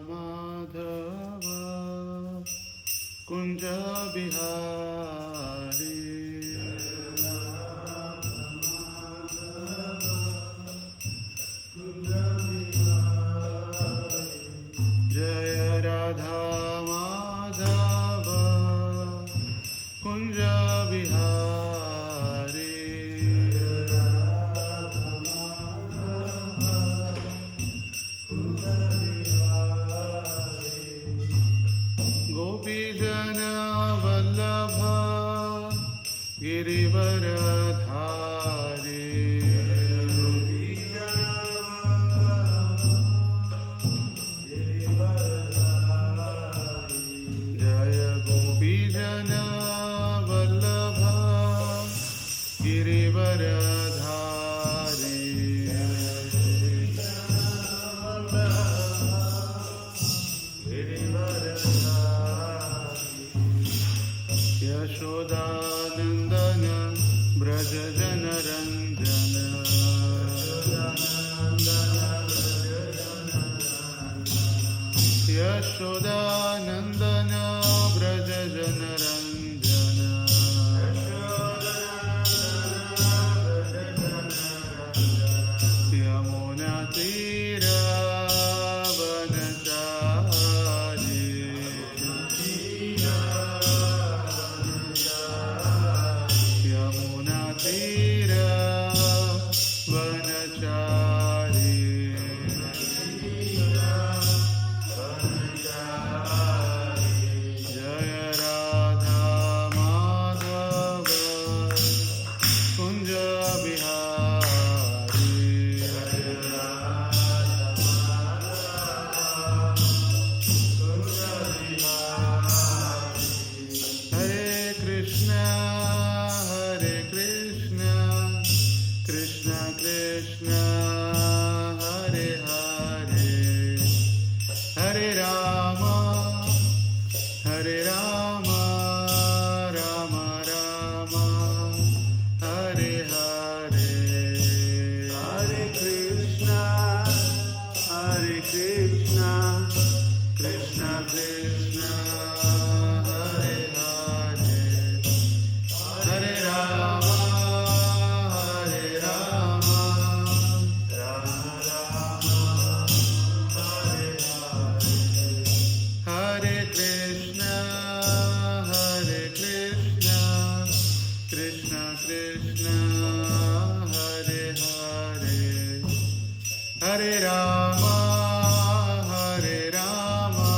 Madhava Kunja Bihari Jaya Radha Madhava Kunja Bihari Gopi Jana Vallabha Girivaradhari Jaya Gopi Jana Vallabha Girivaradhari Yashodanandana Braja Janaranjana Yashodanandana Braja Janaranjana Yamuna Tira Vanachari Yamuna Tira Vanachari Jaya Radha Madhava Kunja Bihari Hare Krishna Krishna Krishna Hare Hare Hare Rama Rama Rama Hare Hare Hare Krishna Krishna Krishna Hare Hare Hare Rama Rama Hare Hare Krishna Krishna Krishna Hare Hare Hare Rama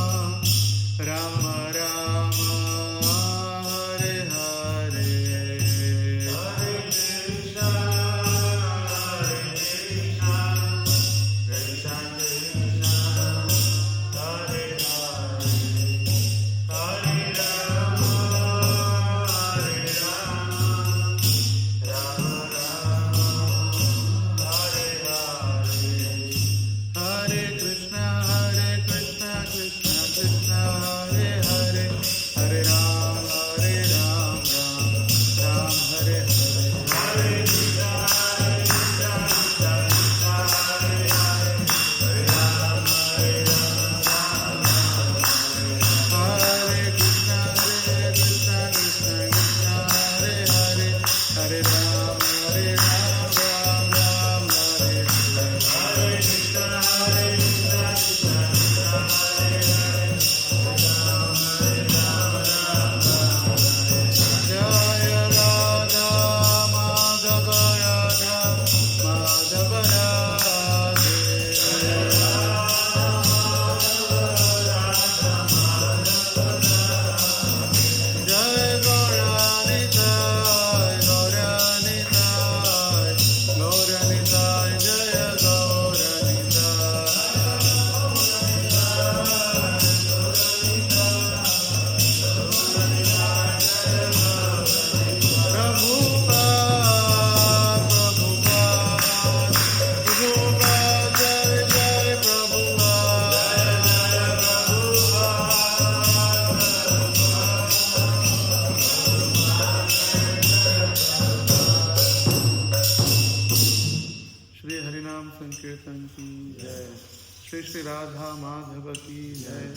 जय,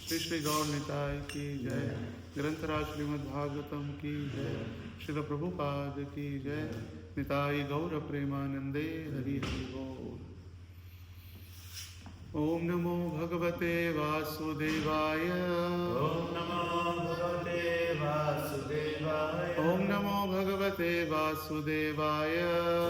श्री श्री गौर निताय की जय, ग्रंथराज श्रीमद् भागवतम की जय, श्रील प्रभुपाद की जय, निताय गौर प्रेमानंदे हरि हरि बोल। ओम नमो भगवते वासुदेवाय, ओम नमो भगवते वासुदेवाय, ओम नमो भगवते वासुदेवाय,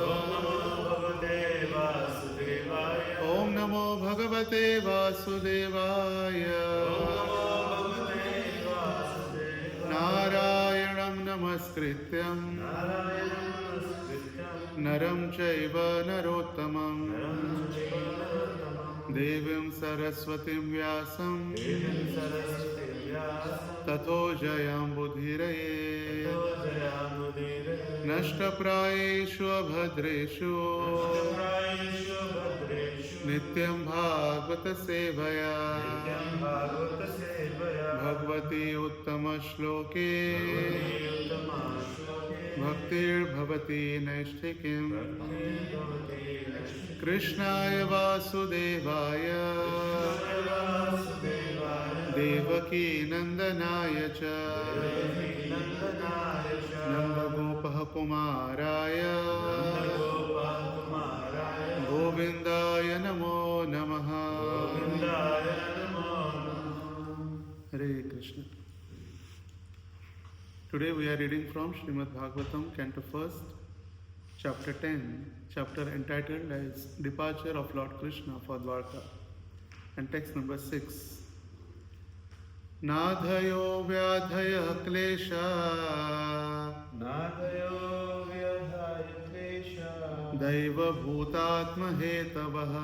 ओम नमो भगवते वासुदेवाय, ओम नमो भगवते वासुदेवाय। ओम नमो भगवते वासुदेवाय। नारायणं नमस्कृत्यं नारायणं नमस्कृत्यं नरं चैव नरोत्तमं नरं चैव नरोत्तमं देवीं सरस्वतीं व्यासं देवीं सरस्वतीं व्यासं ततो जयाम्बुधिरये। ततो जयामुदीरये। नष्टप्रायेषु अभद्रेषु नष्टप्रायेषु भद्रेषु नित्यं भागवत सेवया नित्यं भागवतसेवया भगवती उत्तमश्लोके उत्तमश्लोके भक्तिर्भवति नैष्ठिकीम् भक्तिर्भवति कृष्णाय वासुदेवाय वासुदेवाय देवकी नन्दनाय च नन्दनाय च नन्दगोपः कुमाराय गोपाकुमाराय गोविन्दाय नमो नमः। गोविन्दाय नमो नमः। Hare Krishna. Today we are reading from Srimad Bhagavatam, Canto 1st, Chapter 10, chapter entitled as Departure of Lord Krishna for Dwarka, and text number 6. Nadhayo vyadhaya klesha नादयो व्यधाय क्लेशा Daiva bhutatma hetavah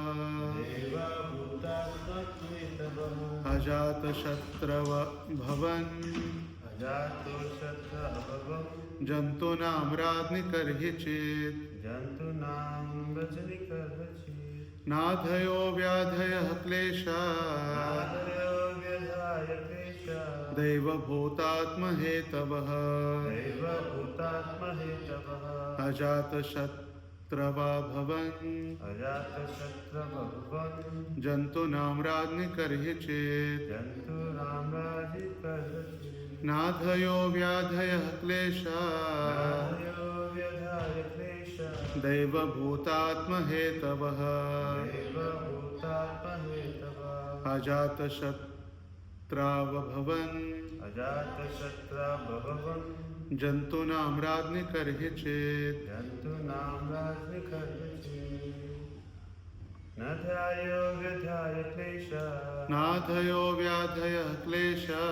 देवभूतात्मत्वेतवः Ajata shatrava bhavan अजातो शत्रभवं Jantunam radni karhichit जन्तूनां वचनिकर्वचित् Nadhayo vyadhaya klesha नादयो व्यधाय क्लेशा Daiva bhutatma hetavah देवभूतात्महेतवः Ajata shatrava bhavan अजातशत्रभवन् Jantunam radni karhichit जन्तूनां राजिकर्वचित् Nadhayo vyadhaya klesha नादयो व्यधाय क्लेशा Daiva bhutatma hetavah देवभूतात्महेतवः Ajata shatrava bhavan अजातशत्रभवन् Jantunam radni karhichit जन्तूनां राजिकर्वचित् नध्यायो व्यधाय क्लेशा Nadhayo vyadhaya klesha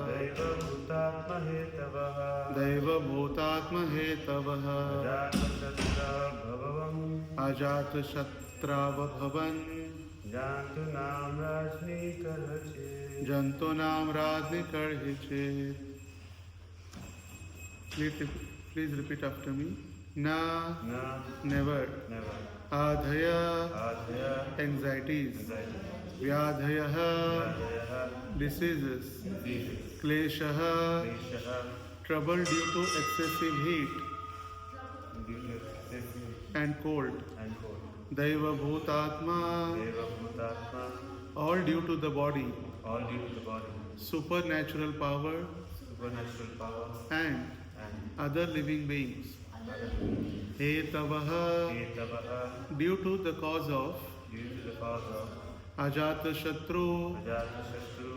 दैवभूतात्महेतवः Daiva bhutatma hetavah अजातशत्रभवम् Ajata shatrava bhavan जन्तूनां राजिकर्वचित् Jantunam radni karhichit. Please repeat after me. Na, न never. never Adhaya, आधय anxieties. anxiety Vyadhayah, आधयः diseases. disease Kleshah, क्लेशः trouble due to excessive heat due to excessive and cold. and cold Daiva bhutatma, देवभूतात्मा all due to the body. all due to the body Supernatural power supernatural power and and other living beings. Hetavah, हेतवः due to the cause of due to the cause of Ajata Shatru, Ajatashatru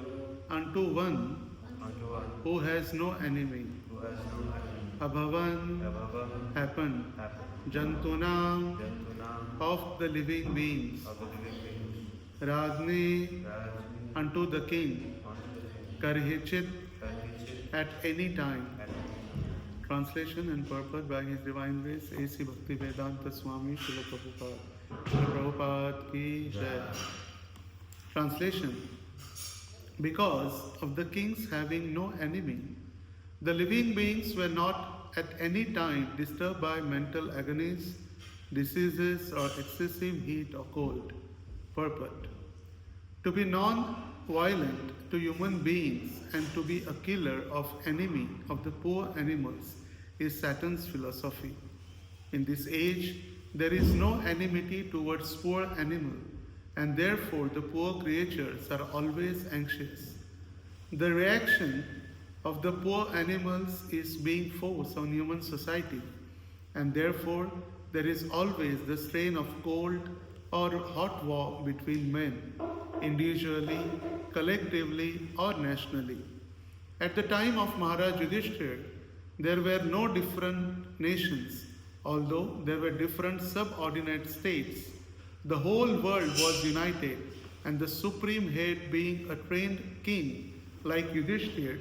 unto one unto one who has no enemy. who has no enemy Abhavan, abhavam happened. happened Jantunam, jantunam of the living beings. of the living beings Radni, rajni unto the king. unto the king Karhichit, karhichit at any time. at Translation and purport by His Divine Grace A.C. Bhakti Vedanta Swami Srila Prabhupada. Srila Prabhupada ki jai. Translation. Because of the kings having no enemy, the living beings were not at any time disturbed by mental agonies, diseases, or excessive heat or cold. Purport. To be non-violent to human beings and to be a killer of enemy of the poor animals is Satan's philosophy. In this age, there is no enmity towards poor animal and therefore the poor creatures are always anxious. The reaction of the poor animals is being forced on human society, and therefore there is always the strain of cold or hot war between men, individually, collectively, or nationally. At the time of Maharaj Yudhishthir, there were no different nations, although there were different subordinate states. The whole world was united, and the supreme head, being a trained king like Yudhishthir,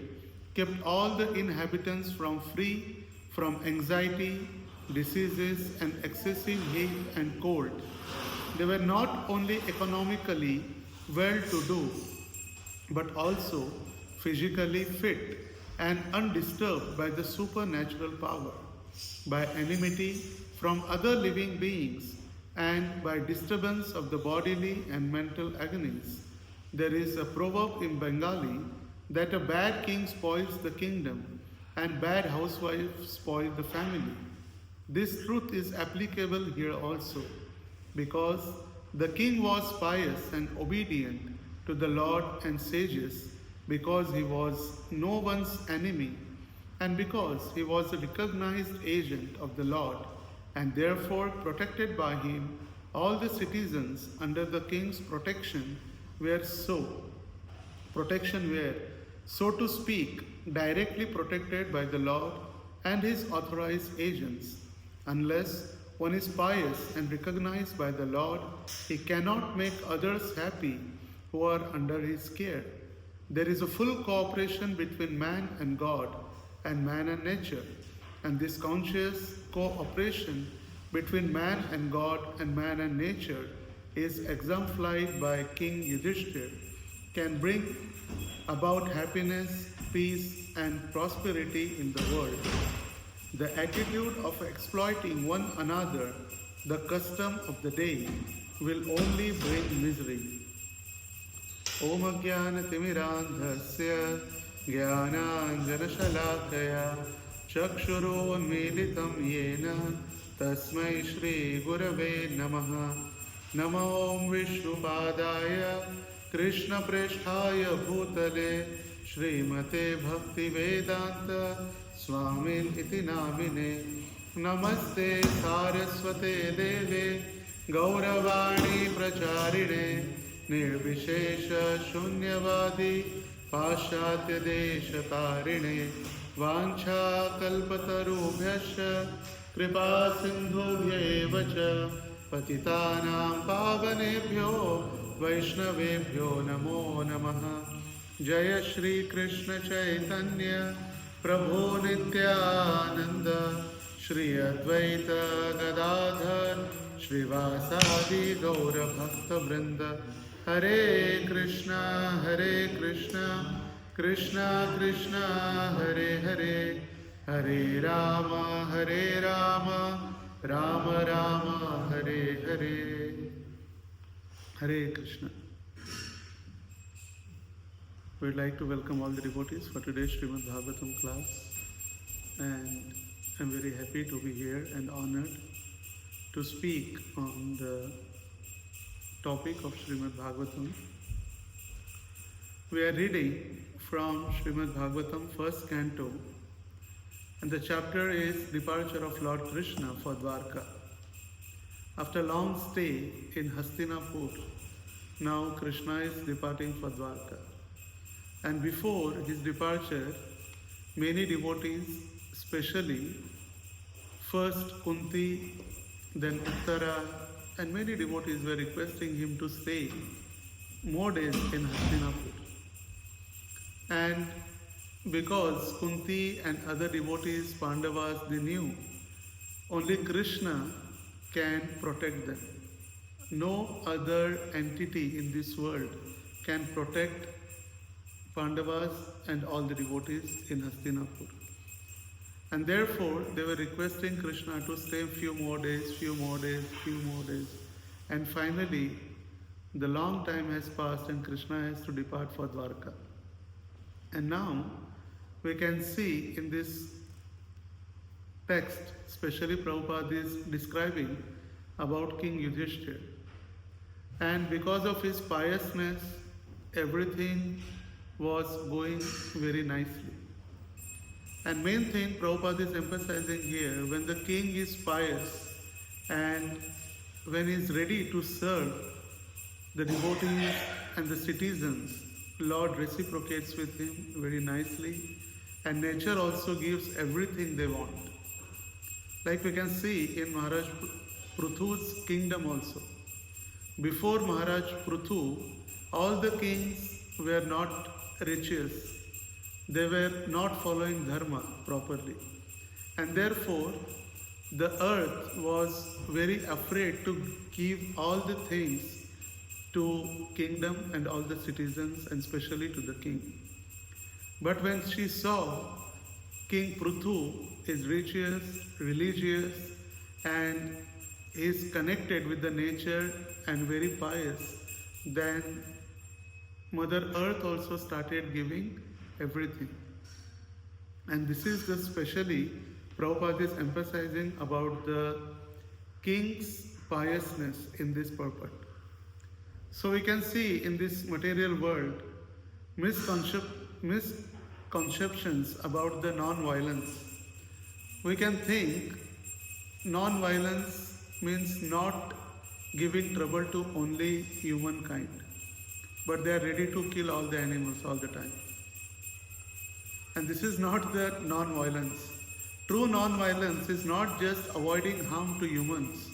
kept all the inhabitants free from anxiety, diseases, and excessive heat and cold. They were not only economically well to do, but also physically fit and undisturbed by the supernatural power, by enmity from other living beings, and by disturbance of the bodily and mental agonies. There is a proverb in Bengali that a bad king spoils the kingdom and bad housewives spoil the family. This truth is applicable here also, because the king was pious and obedient to the Lord and sages, because he was no one's enemy, and because he was a recognized agent of the Lord, and therefore protected by him. All the citizens under the king's protection were so to speak, directly protected by the Lord and his authorized agents. Unless one is pious and recognized by the Lord, he cannot make others happy who are under his care. There is a full cooperation between man and God, and man and nature, and this conscious cooperation between man and God and man and nature is exemplified by King Yudhishthir, can bring about happiness, peace, and prosperity in the world. The attitude of exploiting one another, the custom of the day, will only bring misery. Om Ajnanatimirandhasya Jnananjanashalakaya Chakshurunmilitam Yena Tasmai Shri Gurave Namaha. Namo Om Vishnupadaya Krishna Presthaya Bhutale Srimate Bhakti Vedanta Swamin Iti Namine. Namaste Saraswate Deve Gauravani Pracharine Nirvishesha Shunyavadi Pashatya Desha Tarine Vancha Kalpatarubhyascha Kripa Sindhubhya Evacha Patitanam Pavanebhyo Vaishnavebhyo Namo Namaha. Jaya Shri Krishna Chaitanya Prabhu Nityananda Shri Advaita Gadadhar Shrivasadi Gaura Bhakta Vrinda. Hare Krishna, Krishna Krishna, Hare Hare, Hare Rama, Rama Rama, Hare Hare. Hare Krishna. We would like to welcome all the devotees for today's Srimad Bhagavatam class, and I'm very happy to be here and honored to speak on the topic of Srimad Bhagavatam. We are reading from Srimad Bhagavatam, first canto, and the chapter is Departure of Lord Krishna for Dwarka. After a long stay in Hastinapur, now Krishna is departing for Dwarka. And before his departure, many devotees, especially first Kunti, then Uttara, and many devotees were requesting him to stay more days in Hastinapur. And because Kunti and other devotees, Pandavas, they knew only Krishna can protect them. No other entity in this world can protect Pandavas and all the devotees in Hastinapur. And therefore, they were requesting Krishna to stay few more days. And finally, the long time has passed and Krishna has to depart for Dwarka. And now, we can see in this text, especially Prabhupada is describing about King Yudhishthir. And because of his piousness, everything was going very nicely. And main thing Prabhupada is emphasizing here, when the king is pious and when he is ready to serve the devotees and the citizens, Lord reciprocates with him very nicely, and nature also gives everything they want. Like we can see in Maharaj Pruthu's kingdom also. Before Maharaj Pruthu, all the kings were not righteous. They were not following dharma properly. And therefore, the earth was very afraid to give all the things to kingdom and all the citizens, and especially to the king. But when she saw King Pruthu is righteous, religious, and is connected with the nature and very pious, then Mother Earth also started giving everything. And this is the specially Prabhupada is emphasizing about the king's piousness in this purport. So we can see in this material world misconceptions about the non-violence. We can think non-violence means not giving trouble to only humankind, but they are ready to kill all the animals all the time. And this is not the non-violence. True non-violence is not just avoiding harm to humans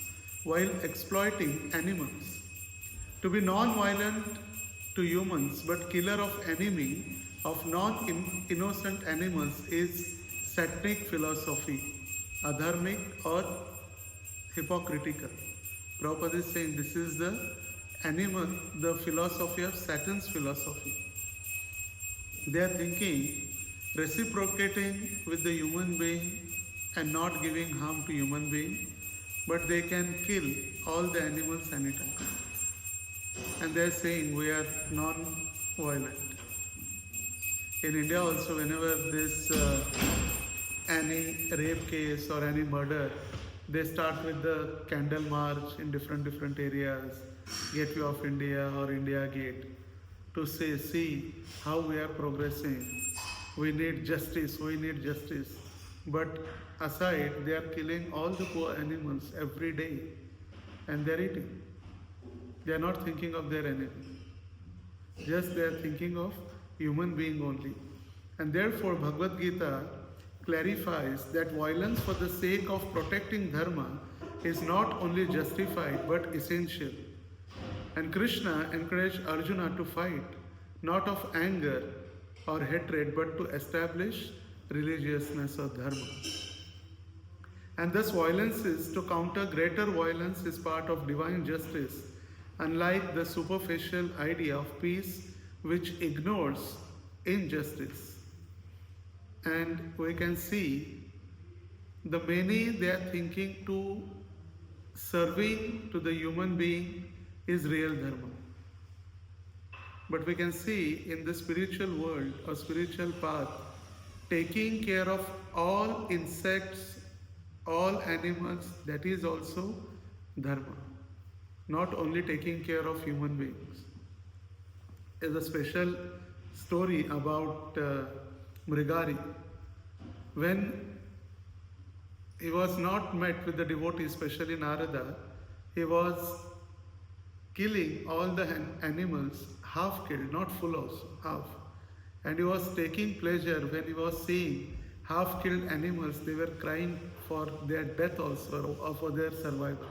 while exploiting animals. To be non-violent to humans but killer of enemy of non-innocent animals is satanic philosophy, adharmic or hypocritical. Prabhupada is saying this is the philosophy of Satan's philosophy. They are thinking reciprocating with the human being and not giving harm to human being, but they can kill all the animals anytime. And they are saying we are non-violent. In India also, whenever this any rape case or any murder, they start with the candle march in different areas, Gateway of India or India Gate, to say, see how we are progressing. We need justice, we need justice. But aside, they are killing all the poor animals every day and they are eating. They are not thinking of their enemy. Just they are thinking of human being only. And therefore Bhagavad Gita clarifies that violence for the sake of protecting dharma is not only justified but essential. And Krishna encouraged Arjuna to fight, not of anger or hatred, but to establish religiousness or dharma. And thus violence is to counter greater violence is part of divine justice, unlike the superficial idea of peace which ignores injustice. And we can see the many they are thinking to serving to the human being is real dharma. But we can see in the spiritual world or spiritual path, taking care of all insects, all animals, that is also dharma. Not only taking care of human beings. There's a special story about Mrigari. When he was not met with the devotees, especially Narada, he was killing all the animals, half killed, not full also, half. And he was taking pleasure when he was seeing half killed animals, they were crying for their death also or for their survival.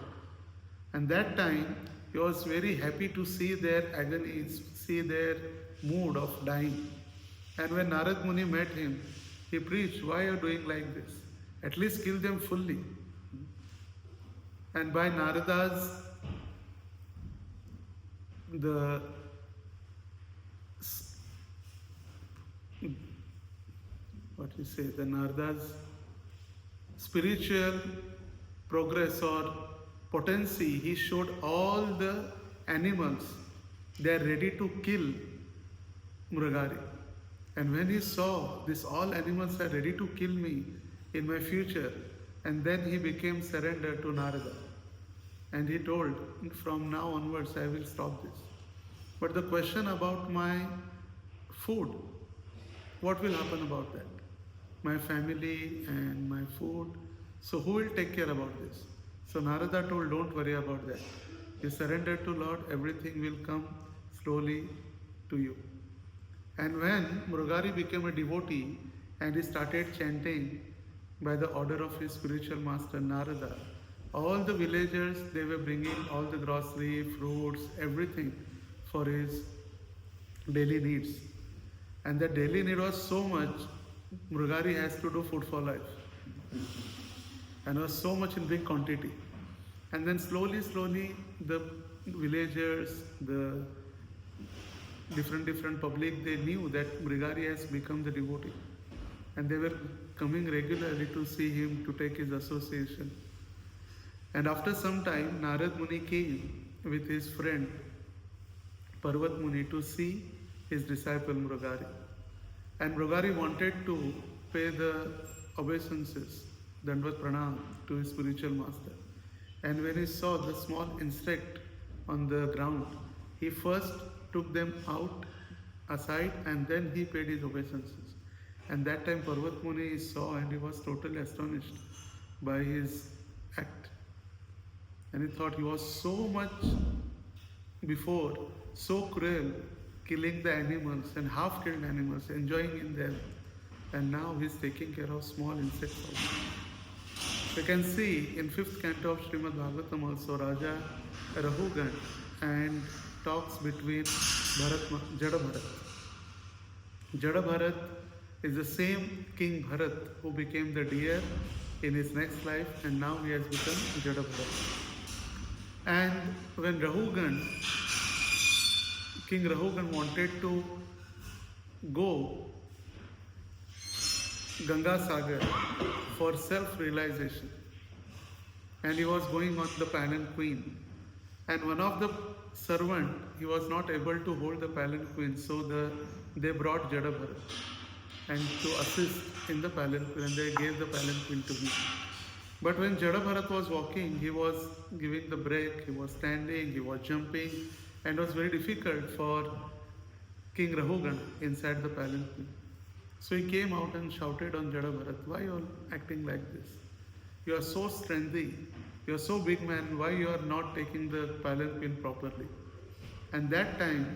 And that time he was very happy to see their agonies, see their mood of dying. And when Narad Muni met him, he preached, why are you doing like this? At least kill them fully. And by Narada's the Narada's spiritual progress or potency, he showed all the animals, they are ready to kill Mrigari. And when he saw this, all animals are ready to kill me in my future, and then he became surrendered to Narada. And he told, from now onwards I will stop this. But the question about my food, what will happen about that? My family and my food. So who will take care about this? So Narada told, don't worry about that. You surrender to Lord, everything will come slowly to you. And when Mrugari became a devotee and he started chanting by the order of his spiritual master Narada, all the villagers, they were bringing all the grocery, fruits, everything for his daily needs. And the daily need was so much, Mrugari has to do food for life. And was so much in big quantity. And then slowly, the villagers, the different public, they knew that Mrugari has become the devotee. And they were coming regularly to see him, to take his association. And after some time, Narad Muni came with his friend Parvat Muni to see his disciple Mrugari. And Mrugari wanted to pay the obeisances, Dandvat Pranam, to his spiritual master. And when he saw the small insect on the ground, he first took them out aside and then he paid his obeisances. And that time Parvat Muni saw and he was totally astonished by his act. And he thought he was so much before, so cruel, killing the animals and half-killed animals, enjoying in them. And now he is taking care of small insects also. You can see in 5th canto of Srimad Bhagavatam also Raja Rahugan and talks between Jada Bharat. Jada Bharat is the same King Bharat who became the deer in his next life, and now he has become Jada Bharat. And when King Rahugan wanted to go Ganga Sagar for self-realization, and he was going on the palanquin, and one of the servant, he was not able to hold the palanquin, so they brought Jada Bharat and to assist in the palanquin, and they gave the palanquin to him. But when Jada Bharat was walking, he was giving the break, he was standing, he was jumping, and it was very difficult for King Rahugan inside the palanquin. So he came out and shouted on Jada Bharat, why you are acting like this? You are so strengthy, you are so big man, why you are not taking the palanquin properly? And that time,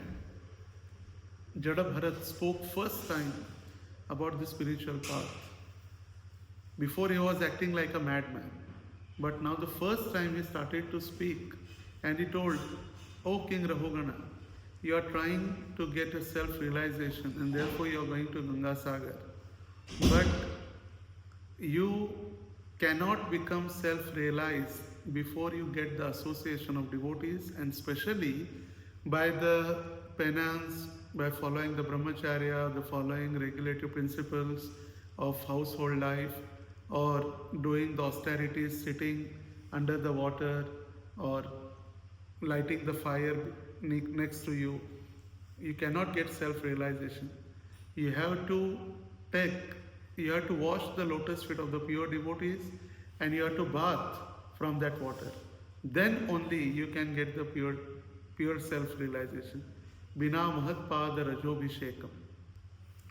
Jada Bharat spoke first time about the spiritual path. Before he was acting like a madman. But now the first time he started to speak, and he told, O King Rahugana, you are trying to get a self-realization and therefore you are going to Ganga Sagar. But you cannot become self-realized before you get the association of devotees, and especially by the penance, by following the brahmacharya, the following regulative principles of household life, or doing the austerities, sitting under the water, or lighting the fire next to you. You cannot get self-realization. You have to wash the lotus feet of the pure devotees, and you have to bath from that water. Then only you can get the pure self-realization. Bina mahatpada rajobhishekam.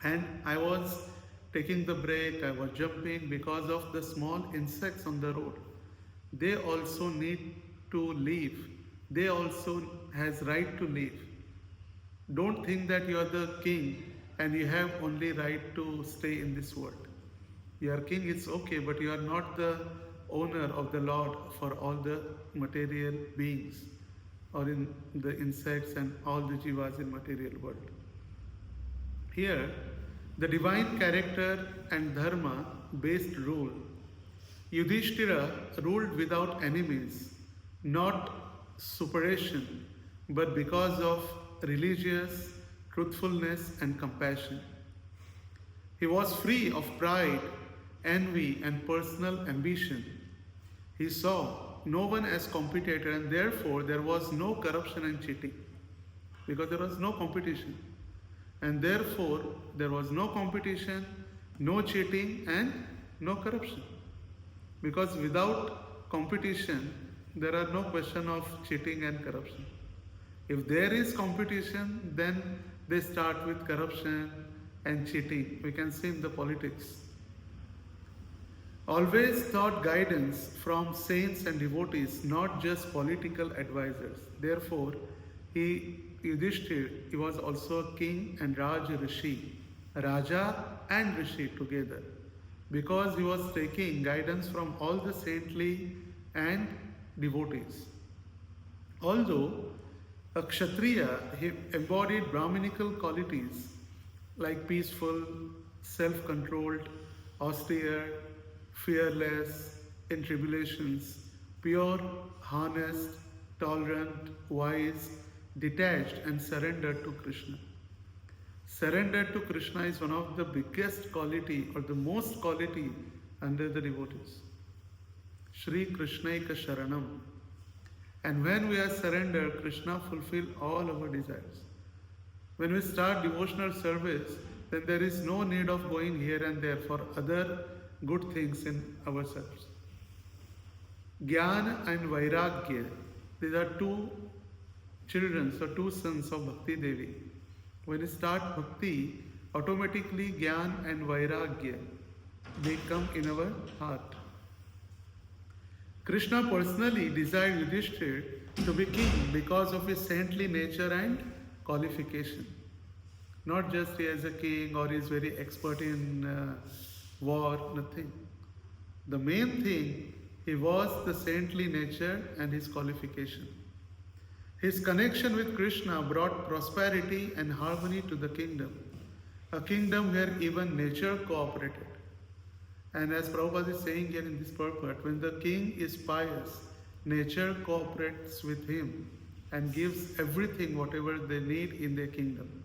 And I was taking the break, I was jumping because of the small insects on the road. They also need to live. They also has right to live. Don't think that you are the king and you have only right to stay in this world. You are king, it's okay, but you are not the owner of the Lord for all the material beings or in the insects and all the jivas in material world. Here, the divine character and dharma based rule. Yudhishthira ruled without enemies, not superstition, but because of religious truthfulness and compassion. He was free of pride, envy, and personal ambition. He saw no one as competitor, and therefore there was no corruption and cheating, because there was no competition. And therefore there was no competition, no cheating, and no corruption. Because without competition, there are no question of cheating and corruption. If there is competition, then they start with corruption and cheating. We can see in the politics. Always sought guidance from saints and devotees, not just political advisors. Therefore, Yudhishthir, he was also a king and Raj Rishi, Raja and Rishi together, because he was taking guidance from all the saintly and devotees. Although a Kshatriya, he embodied Brahminical qualities like peaceful, self-controlled, austere, fearless in tribulations, pure, honest, tolerant, wise, detached and surrendered to Krishna. Surrendered to Krishna is one of the biggest quality or the most quality under the devotees. Shri Krishnaika Sharanam. And when we are surrendered, Krishna fulfill all our desires. When we start devotional service, then there is no need of going here and there for other good things in ourselves. Jnana and Vairagya, these are two children, so two sons of Bhakti Devi. When you start bhakti, automatically Jnana and Vairagya, they come in our heart. Krishna personally desired Yudhishthir to be king because of his saintly nature and qualification. Not just he is a king or he is very expert in war, nothing. The main thing, he was the saintly nature and his qualification. His connection with Krishna brought prosperity and harmony to the kingdom, a kingdom where even nature cooperated. And as Prabhupada is saying here in this purport, when the king is pious, nature cooperates with him and gives everything whatever they need in their kingdom.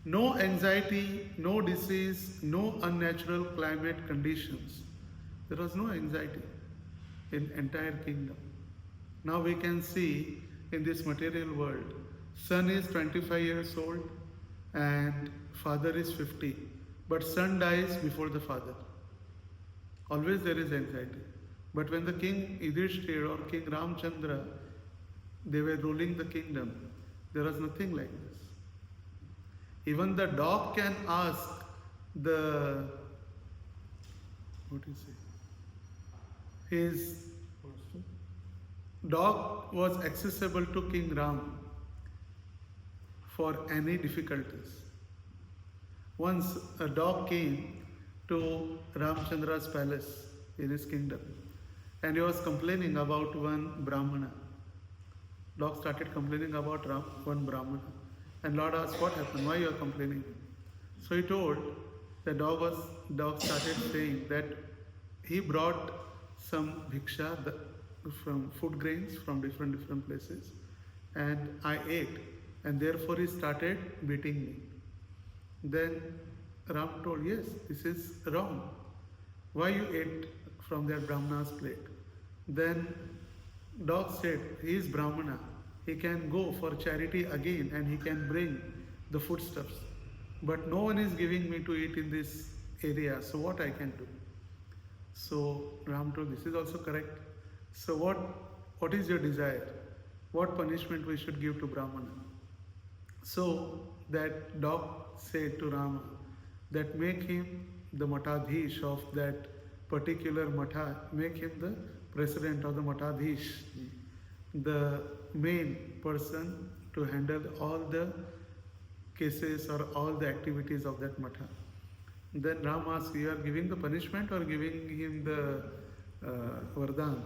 No anxiety, no disease, no unnatural climate conditions. There was no anxiety in entire kingdom. Now we can see in this material world, son is 25 years old and father is 50. But son dies before the father. Always there is anxiety. But when the king Yudhishthir or king Ramchandra, they were ruling the kingdom, there was nothing like this. Even the dog can ask the, what do you say? His dog was accessible to King Ram for any difficulties. Once a dog came to Ramchandra's palace in his kingdom and he was complaining about one Brahmana. Dog started complaining about one Brahmana. And Lord asked, what happened? Why you are complaining? So he told, the dog started saying that he brought some bhiksha from food grains from different places and I ate and therefore he started beating me. Then Ram told, yes, this is wrong. Why you ate from that Brahmana's plate? Then dog said, he is Brahmana. He can go for charity again and he can bring the foodstuffs. But no one is giving me to eat in this area, so what I can do? So Ram told, this is also correct. So what is your desire? What punishment we should give to Brahmana? So that dog said to Rama that make him the Matadhish of that particular Matha, make him the president of the Matadhish, the main person to handle all the cases or all the activities of that Matha. Then Ram asked, you are giving the punishment or giving him the Vardhan,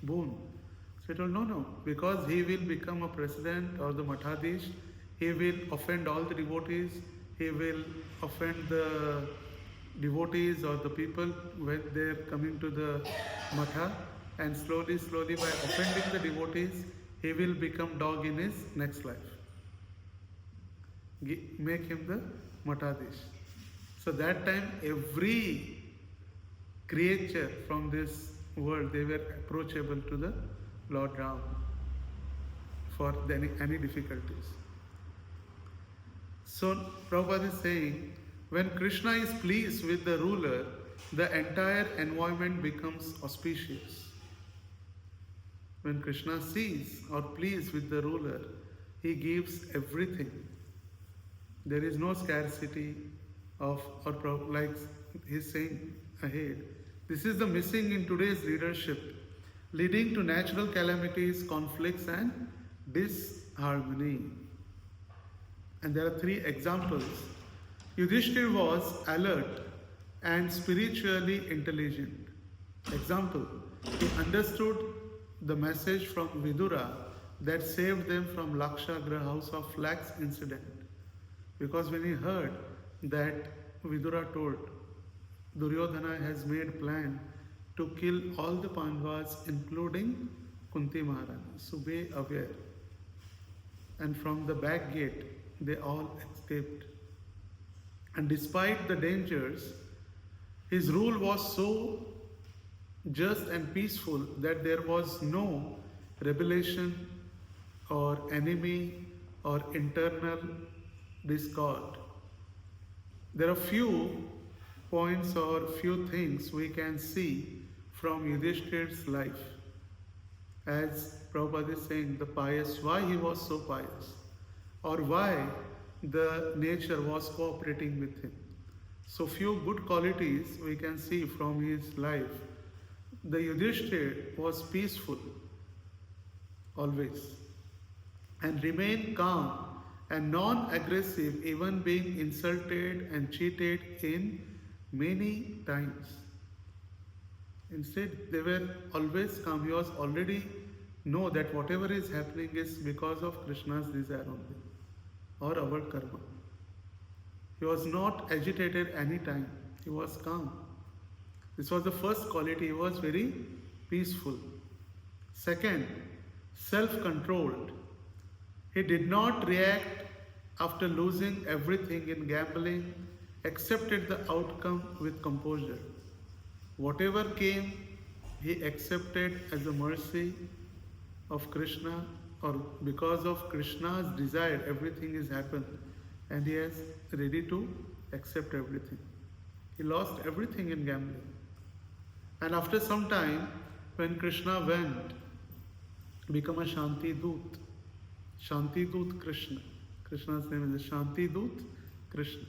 boon? So he told, no, because he will become a president or the Matadhish, he will offend all the devotees, he will offend the devotees or the people when they are coming to the Matha, and slowly by offending the devotees, he will become dog in his next life. Make him the Matadhish. So that time every creature from this world, they were approachable to the Lord Ram for any difficulties. So Prabhupada is saying, when Krishna is pleased with the ruler, the entire environment becomes auspicious. When Krishna sees or pleased with the ruler, he gives everything. There is no scarcity of, like he's saying ahead. This is the missing in today's leadership, leading to natural calamities, conflicts, and disharmony. And there are 3 examples. Yudhishthir was alert and spiritually intelligent. Example, he understood the message from Vidura that saved them from Lakshagra house of flax incident. Because when he heard that Vidura told, Duryodhana has made plan to kill all the Pandavas including Kunti Maharani. So be aware. And from the back gate, they all escaped. And despite the dangers, his rule was so just and peaceful that there was no rebellion or enemy or internal discord. There are few points or few things we can see from Yudhishthir's life. As Prabhupada is saying, the pious, why he was so pious, or why the nature was cooperating with him. So few good qualities we can see from his life. The Yudhishthir was peaceful always and remained calm and non-aggressive, even being insulted and cheated in many times. Instead, they were always calm. He was already know that whatever is happening is because of Krishna's desire only, or our karma. He was not agitated any time. He was calm. This was the first quality. He was very peaceful. Second, self-controlled. He did not react after losing everything in gambling, accepted the outcome with composure. Whatever came, he accepted as a mercy of Krishna, or because of Krishna's desire, everything has happened, and he is ready to accept everything. He lost everything in gambling. And after some time, when Krishna went, become a Shanti Doot. Shanti Doot Krishna. Krishna's name is Shanti Doot Krishna.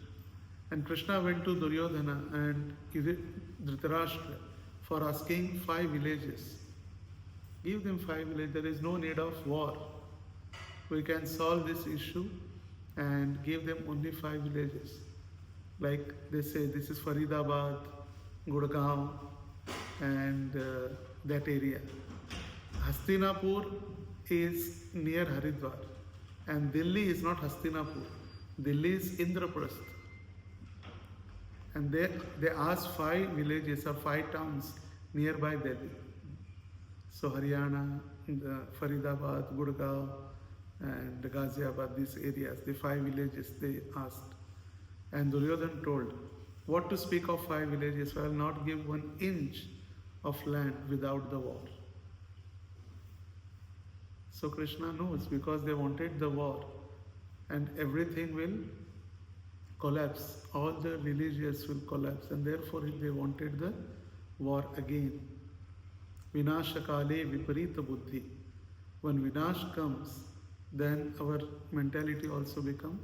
And Krishna went to Duryodhana and Dhritarashtra for asking 5 villages. Give them 5 villages. There is no need of war. We can solve this issue and give them only 5 villages. Like they say, this is Faridabad, Gurgaon, and that area. Hastinapur is near Haridwar, and Delhi is not Hastinapur. Delhi is Indraprasth. And they asked 5 villages or 5 towns nearby Delhi. So Haryana, Faridabad, Gurgaon, and Ghaziabad, these areas, the 5 villages they asked. And Duryodhana told, what to speak of 5 villages? I will not give 1 inch of land without the war. So Krishna knows, because they wanted the war, and everything will collapse. All the religious will collapse, and therefore they wanted the war again. Vinashakale viparita buddhi. When Vinash comes, then our mentality also become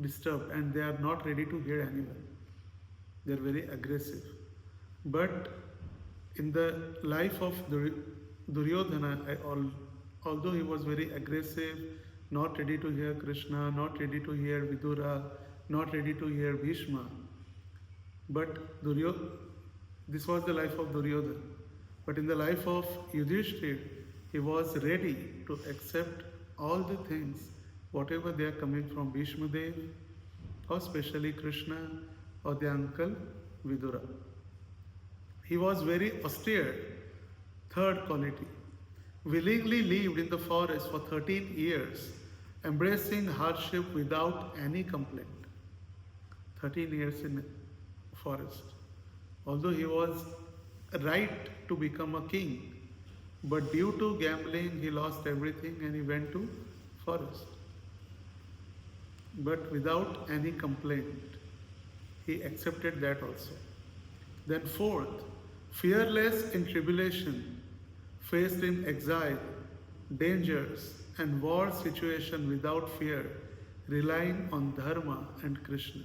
disturbed, and they are not ready to hear anyone. They are very aggressive. But in the life of Duryodhana, although he was very aggressive, not ready to hear Krishna, not ready to hear Vidura, not ready to hear Bhishma, but this was the life of Duryodhana. But in the life of Yudhishthir, he was ready to accept all the things, whatever they are coming from Bhishma Dev, or especially Krishna, or the uncle Vidura. He was very austere. Third quality, willingly lived in the forest for 13 years, embracing hardship without any complaint. 13 years in forest. Although he was right to become a king, but due to gambling, he lost everything and he went to forest. But without any complaint, he accepted that also. Then fourth, fearless in tribulation, faced in exile, dangers, and war situation without fear, relying on Dharma and Krishna.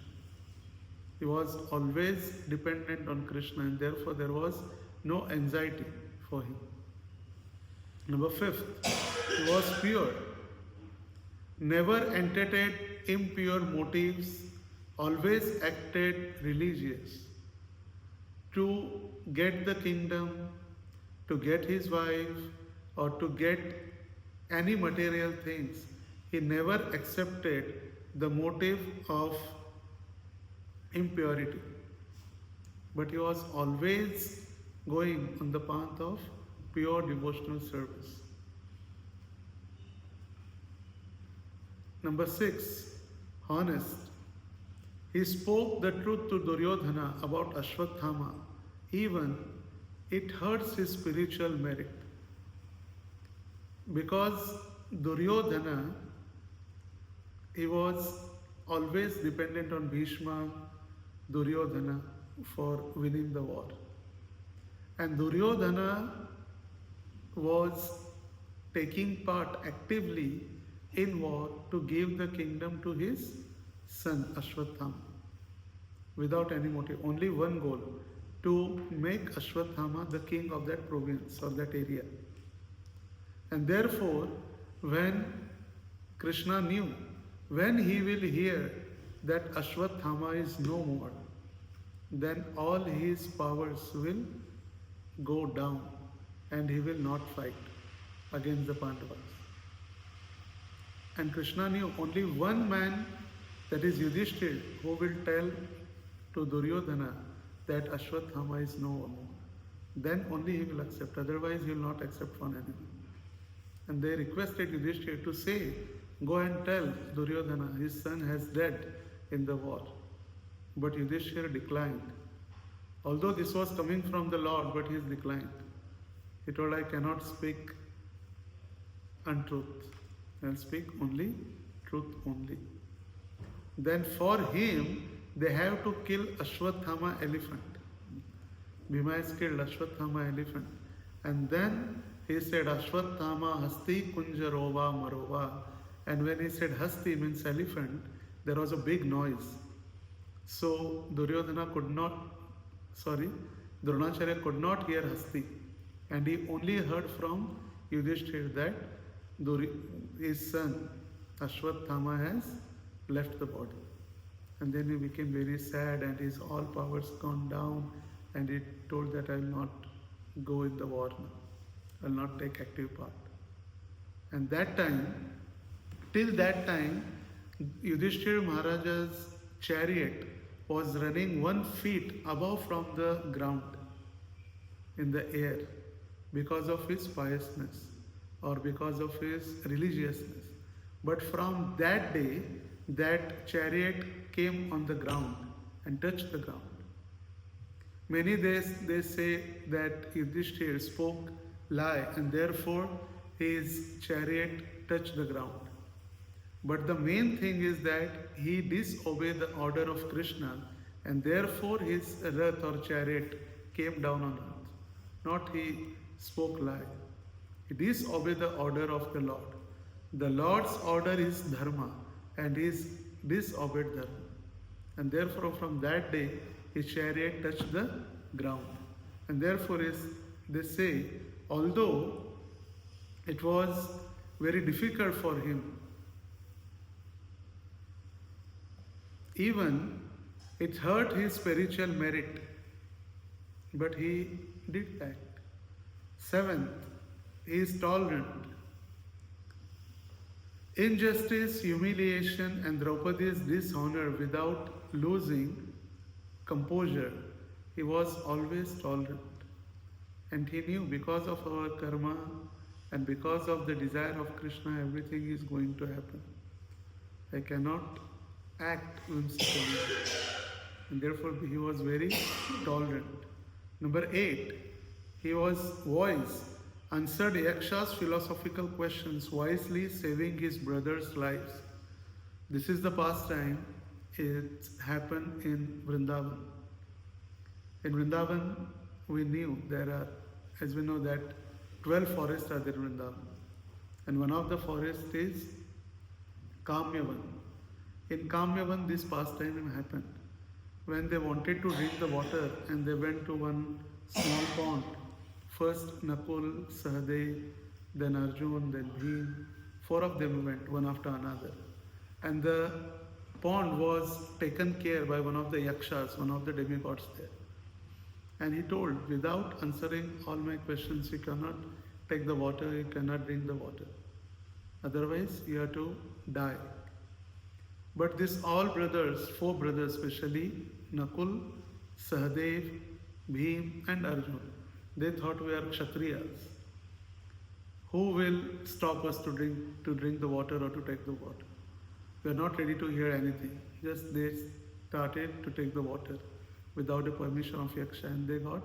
He was always dependent on Krishna, and therefore there was no anxiety for him. Number 5, he was pure, never entertained impure motives, always acted religious. To get the kingdom, to get his wife, or to get any material things, he never accepted the motive of impurity. But he was always going on the path of pure devotional service. Number 6, honest. He spoke the truth to Duryodhana about Ashwatthama, even it hurts his spiritual merit. Because Duryodhana, he was always dependent on Bhishma, Duryodhana for winning the war. And Duryodhana was taking part actively in war to give the kingdom to his son Ashwatthama without any motive, only one goal, to make Ashwatthama the king of that province or that area. And therefore, when Krishna knew, when he will hear that Ashwatthama is no more, then all his powers will go down and he will not fight against the Pandavas. And Krishna knew only one man, that is Yudhishthira, who will tell to Duryodhana that Ashwatthama is no more. Then only he will accept, otherwise he will not accept for an enemy. And they requested Yudhishthira to say, go and tell Duryodhana his son has died in the war. But Yudhishthira declined. Although this was coming from the Lord, but he declined. He told, I cannot speak untruth. I'll speak only truth only. Then for him, they have to kill Ashwatthama elephant. Bhima has killed Ashwatthama elephant. And then he said, Ashwatthama hasti kunjarova marova. And when he said hasti means elephant, there was a big noise. So Duryodhana Dronacharya could not hear hasti. And he only heard from Yudhishthira that his son Ashwatthama has left the body. And then he became very sad and his all powers gone down, and he told that I will not go in the war now. I will not take active part. And that time, till that time, Yudhishthira Maharaja's chariot was running 1 feet above from the ground in the air because of his piousness or because of his religiousness. But from that day, that chariot came on the ground and touched the ground. Many days they say that Yudhishthira spoke lie and therefore his chariot touched the ground. But the main thing is that he disobeyed the order of Krishna and therefore his rath or chariot came down on earth. Not he spoke lie. He disobeyed the order of the Lord. The Lord's order is dharma and he disobeyed dharma. And therefore from that day his chariot touched the ground. And therefore they say, although it was very difficult for him, even it hurt his spiritual merit, but he did that. 7th, he is tolerant. Injustice, humiliation, and Draupadi's dishonor without losing composure, he was always tolerant. And he knew because of our karma and because of the desire of Krishna, everything is going to happen. I cannot act whimsically. And therefore he was very tolerant. Number 8, he was wise, answered Yaksha's philosophical questions wisely, saving his brothers' lives. This is the pastime. It happened in Vrindavan. In Vrindavan, we knew there are, as we know that 12 forests are there in Vrindavan. And one of the forests is Kamyavan. In Kamyavan, this pastime happened. When they wanted to drink the water and they went to one small pond, first Nakul, Sahadev, then Arjun, then Bhim, 4 of them went one after another. And the pond was taken care by one of the yakshas, one of the demigods there. And he told, without answering all my questions, you cannot take the water, you cannot drink the water. Otherwise, you have to die. But these all brothers, 4 brothers especially, Nakul, Sahadev, Bhim and Arjun, they thought we are Kshatriyas. Who will stop us to drink the water or to take the water? We are not ready to hear anything. Just they started to take the water without the permission of Yaksha, and they got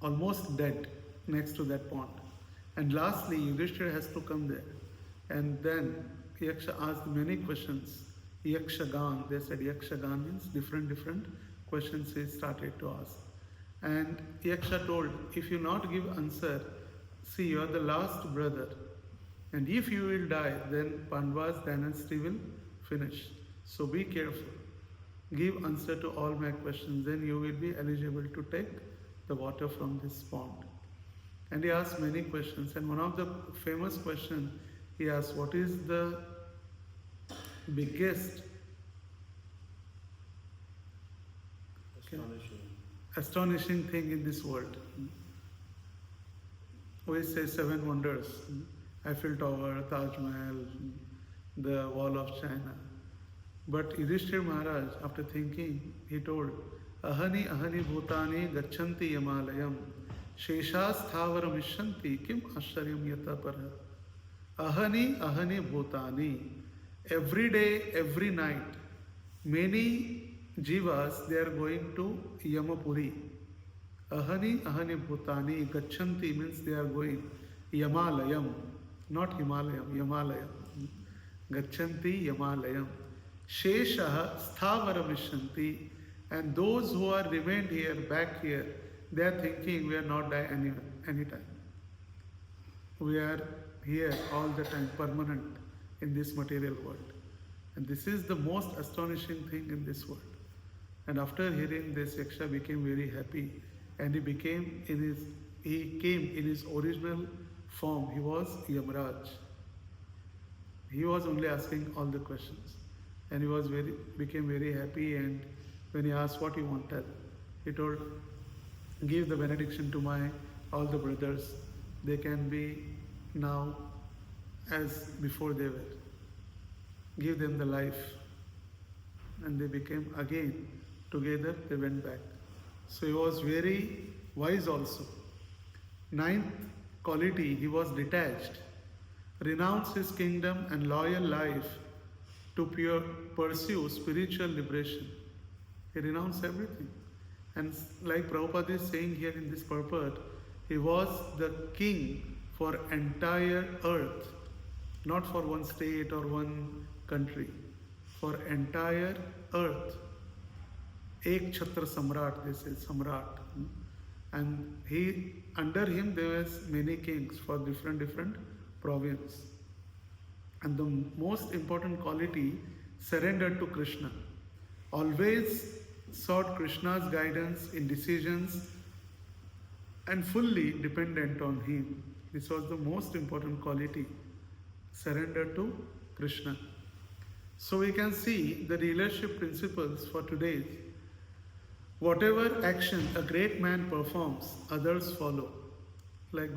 almost dead next to that pond. And lastly, Yudhishthira has to come there. And then Yaksha asked many questions. Yakshagan, they said Yakshagan means different questions he started to ask. And Yaksha told, if you not give answer, see, you are the last brother. And if you will die, then Pandava's dynasty will finish. So be careful. Give answer to all my questions, then you will be eligible to take the water from this pond. And he asked many questions, and one of the famous questions he asked, what is the biggest astonishing thing in this world? We say 7 wonders, Eiffel Tower, Taj Mahal, the Wall of China. But Yudhishthira Maharaj, after thinking, he told, Ahani ahani bhutani gacchanti yamalayam sheshas thavara mishyanti kim asharyam yata parha. Ahani ahani bhutani. Every day, every night, many jivas, they are going to Yamapuri. Ahani ahani bhutani gacchanti means they are going Yamalayam, not Himalayam, Yamalayam. Gacchanti Yamalayam. Shesha sthavara mishyanti. And those who are remained here, back here, they are thinking we are not die anytime. We are here all the time, permanent in this material world. And this is the most astonishing thing in this world. And after hearing this, Yaksha became very happy, and he came in his original form. He was Yamraj. He was only asking all the questions, and he became very happy. And when he asked what you want to tell, he told, give the benediction to all the brothers. They can be now as before they were. Give them the life. And they became again together, they went back. So he was very wise also. 9th quality, he was detached, renounced his kingdom and loyal life to pursue spiritual liberation. He renounced everything. And like Prabhupada is saying here in this purport, he was the king for entire earth, not for one state or one country, for entire earth. Ek Chhatra Samrat, they say, Samrat. And under him there was many kings for different provinces. And the most important quality, surrendered to Krishna. Always sought Krishna's guidance in decisions and fully dependent on him. This was the most important quality, surrender to Krishna. So we can see the leadership principles for today. Whatever action a great man performs, others follow. Like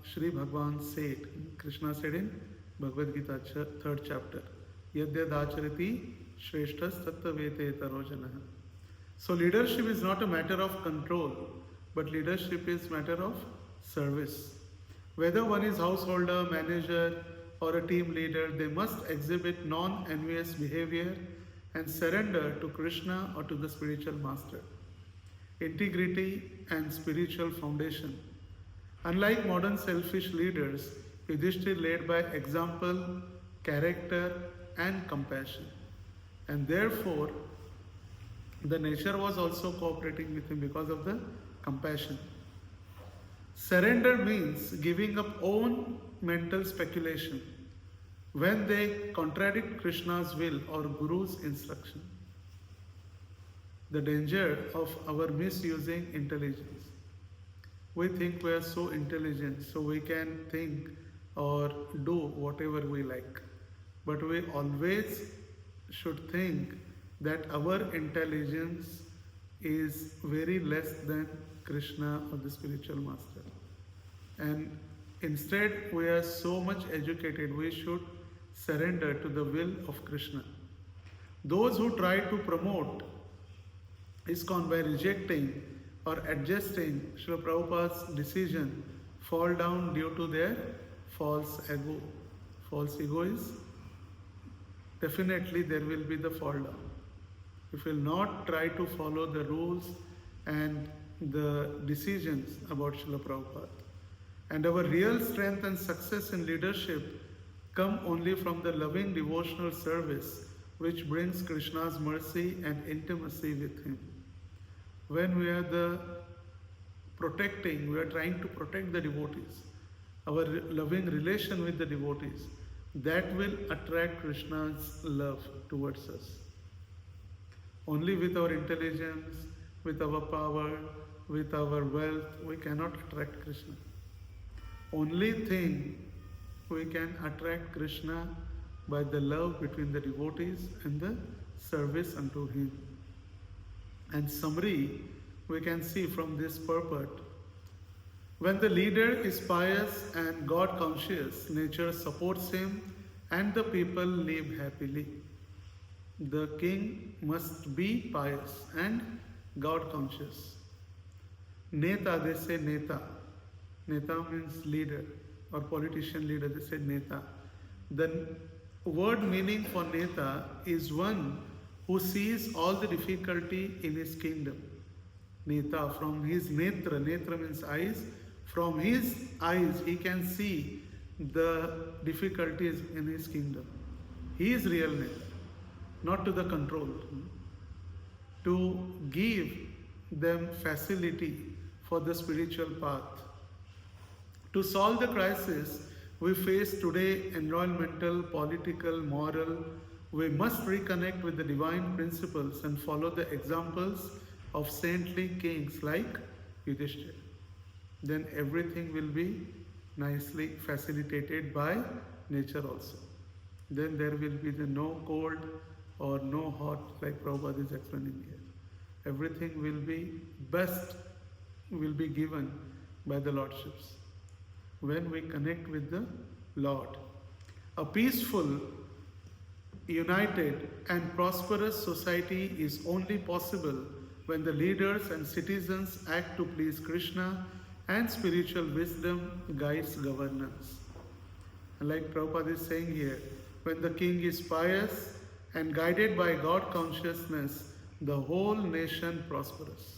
Sri Bhagavan said, Krishna said in Bhagavad Gita, 3rd chapter, Yadyad acharati shreshtas tattavete tarojana. So leadership is not a matter of control, but leadership is matter of service. Whether one is householder, manager, or a team leader, they must exhibit non-envious behavior and surrender to Krishna or to the spiritual master. Integrity and spiritual foundation. Unlike modern selfish leaders, Yudhishthira led by example, character, and compassion. And therefore, the nature was also cooperating with him because of the compassion. Surrender means giving up own mental speculation when they contradict Krishna's will or Guru's instruction. The danger of our misusing intelligence. We think we are so intelligent, so we can think or do whatever we like. But we always should think that our intelligence is very less than Krishna or the spiritual master. And instead, we are so much educated, we should surrender to the will of Krishna. Those who try to promote ISKCON by rejecting or adjusting Srila Prabhupada's decision fall down due to their false ego. False ego is definitely there will be the fall down. If we will not try to follow the rules and the decisions about Srila Prabhupada. And our real strength and success in leadership come only from the loving devotional service which brings Krishna's mercy and intimacy with Him. When we are we are trying to protect the devotees, our loving relation with the devotees, that will attract Krishna's love towards us. Only with our intelligence, with our power, with our wealth, we cannot attract Krishna. Only thing we can attract Krishna by the love between the devotees and the service unto Him. And summary we can see from this purport. When the leader is pious and God conscious, nature supports him and the people live happily. The king must be pious and God conscious. Neta, they say Neta. Neta means leader or politician leader, they say Neta. The word meaning for Neta is one who sees all the difficulty in his kingdom. Neta, from his netra, netra means eyes, from his eyes he can see the difficulties in his kingdom. He is real Neta, not to the control. To give them facility for the spiritual path. To solve the crisis we face today, environmental, political, moral, we must reconnect with the divine principles and follow the examples of saintly kings like Yudhishthira. Then everything will be nicely facilitated by nature also. Then there will be no cold or no hot like Prabhupada is explaining here. Everything will be best, will be given by the Lordships when we connect with the Lord. A peaceful, united and prosperous society is only possible when the leaders and citizens act to please Krishna and spiritual wisdom guides governance. And like Prabhupada is saying here, when the king is pious and guided by God consciousness, the whole nation prospers.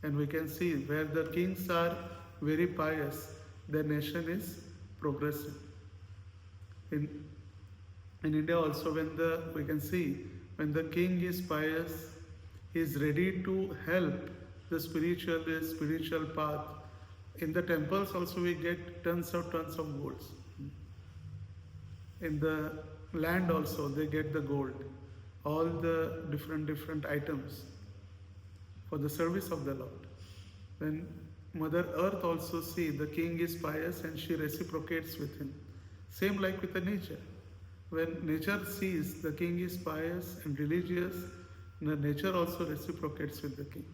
And we can see where the kings are very pious, the nation is progressing. In India also, we can see when the king is pious, he is ready to help the spiritual path. In the temples also we get tons of golds. In the land also they get the gold, all the different items for the service of the Lord. When Mother Earth also see the king is pious and she reciprocates with him. Same like with the nature. When nature sees the king is pious and religious, the nature also reciprocates with the king.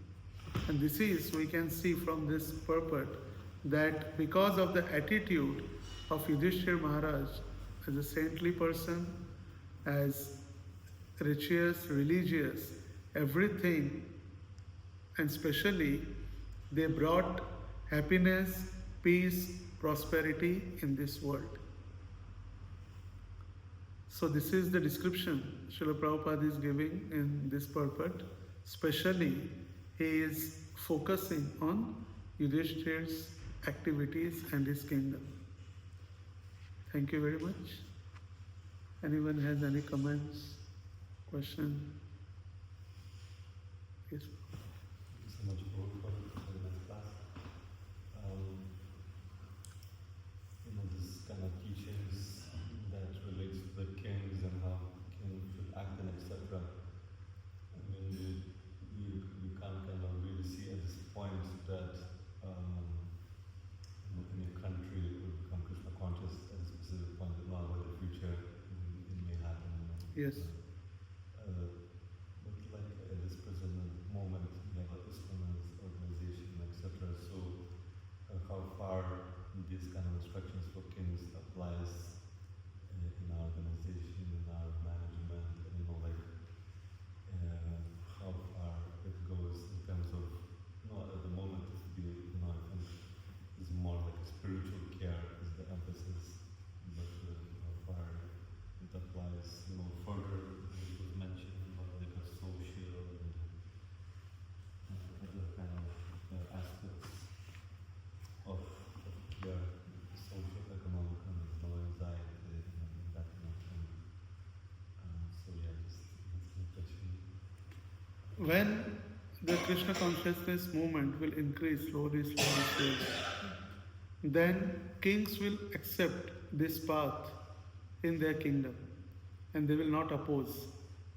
And this is, we can see from this purport, that because of the attitude of Yudhishthira Maharaj as a saintly person, as righteous, religious, everything, and especially they brought happiness, peace, prosperity in this world. So this is the description Srila Prabhupada is giving in this purport. Especially, he is focusing on Yudhishthira's activities and his kingdom. Thank you very much. Anyone has any comments, question? Yes. So much Yes. But like at this present moment, we have a Islamist organization, etc. So how far these kind of instructions for kings applies in our organization, in our management, and like how far it goes in terms of, at the moment it's being, I think it's more like a spiritual care is the emphasis, but how far it applies, further, it was mentioned about like a social and other kind of aspects of care, social, economic, and anxiety, and that kind of thing. So yeah, just that's my question. When the Krishna consciousness movement will increase slowly, slowly, slowly, then kings will accept this path in their kingdom and they will not oppose.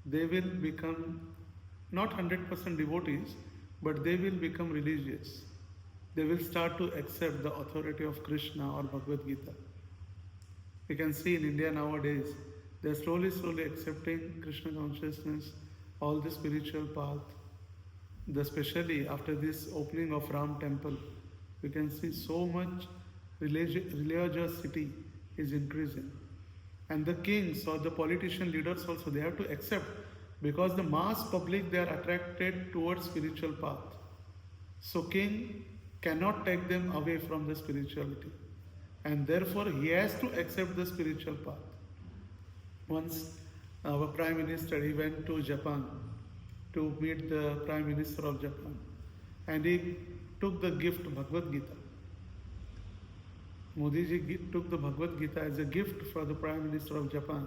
They will become not 100% devotees, but they will become religious. They will start to accept the authority of Krishna or Bhagavad Gita. We can see in India nowadays, they are slowly, slowly accepting Krishna consciousness, all the spiritual path. Especially after this opening of Ram temple, we can see so much religiosity is increasing. And the kings or the politician leaders also, they have to accept, because the mass public, they are attracted towards spiritual path. So king cannot take them away from the spirituality. And therefore he has to accept the spiritual path. Once our Prime Minister, he went to Japan to meet the Prime Minister of Japan, and he took the gift Bhagavad Gita. Modi ji took the Bhagavad Gita as a gift for the Prime Minister of Japan,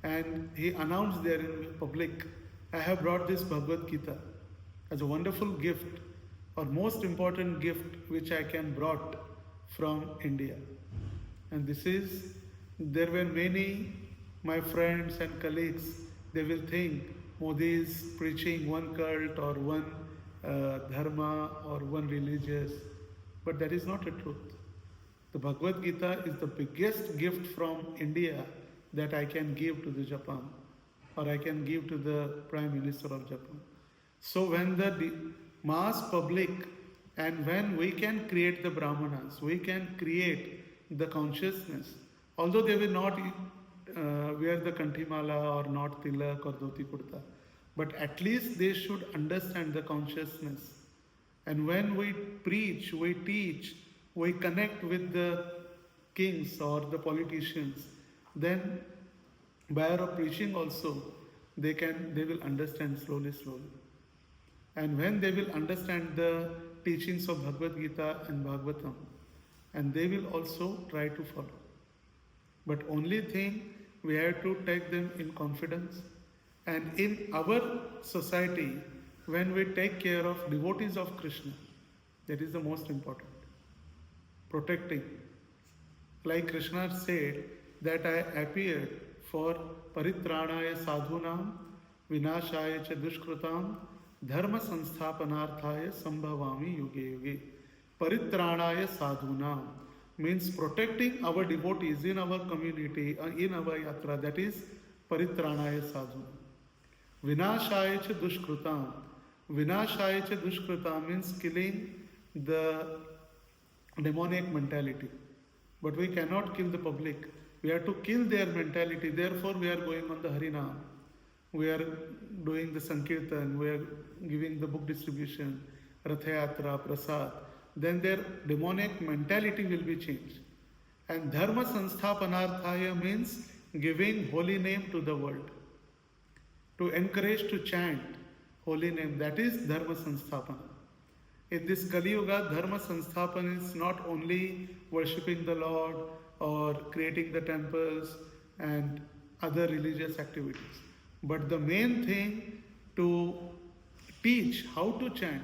and he announced there in public, I have brought this Bhagavad Gita as a wonderful gift, or most important gift which I can brought from India. And this is, there were many, my friends and colleagues, they will think Modi is preaching one cult or one dharma or one religious, but that is not the truth. The Bhagavad Gita is the biggest gift from India that I can give to the Japan, or I can give to the Prime Minister of Japan. So when the mass public, and when we can create the Brahmanas, we can create the consciousness, although they will not wear the kantimala or not tilak or dhoti kurta, but at least they should understand the consciousness. And when we preach, we teach, we connect with the kings or the politicians, then by our preaching also, they will understand slowly, slowly. And when they will understand the teachings of Bhagavad Gita and Bhagavatam, and they will also try to follow. But only thing, we have to take them in confidence. And in our society, when we take care of devotees of Krishna, that is the most important. Protecting. Like Krishna said, that I appeared for paritranaya sadhunam, vinashaya cha dushkrutam, dharma sansthapanarthaya sambhavami yuge yuge. Paritranaya sadhunam means protecting our devotees in our community, in our yatra, that is paritranaya sadhunam. Vinashaya cha dushkrutam. Vinashaya cha dushkrutam means killing the demonic mentality. But we cannot kill the public. We have to kill their mentality. Therefore, we are going on the Harinam. We are doing the Sankirtan. We are giving the book distribution, Rathayatra, Prasad. Then their demonic mentality will be changed. And Dharma Sansthapanarthaya means giving holy name to the world. To encourage to chant holy name, that is Dharma Sanstapana. In this Kali Yuga, Dharma Sanstapana is not only worshipping the Lord or creating the temples and other religious activities, but the main thing to teach how to chant,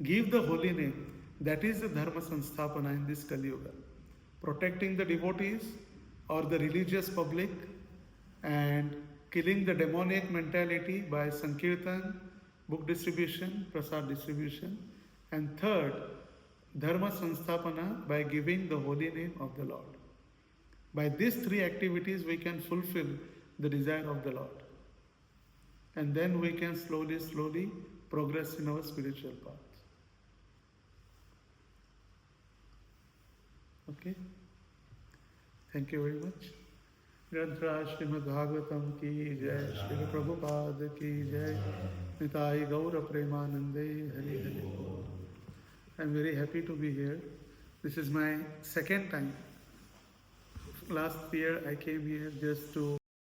give the holy name, that is the Dharma Sanstapana in this Kali Yuga. Protecting the devotees or the religious public and killing the demonic mentality by Sankirtan, book distribution, prasad distribution. And third, Dharma Sanstapana by giving the holy name of the Lord. By these three activities, we can fulfill the desire of the Lord. And then we can slowly progress in our spiritual path. Okay? Thank you very much. Granthra Srimad Bhagavatam ki jai, Srila Prabhupada ki jai, Nitai Gaura Premanande, Hari Hari Bol. I'm very happy to be here. This is my second time. Last year I came here just to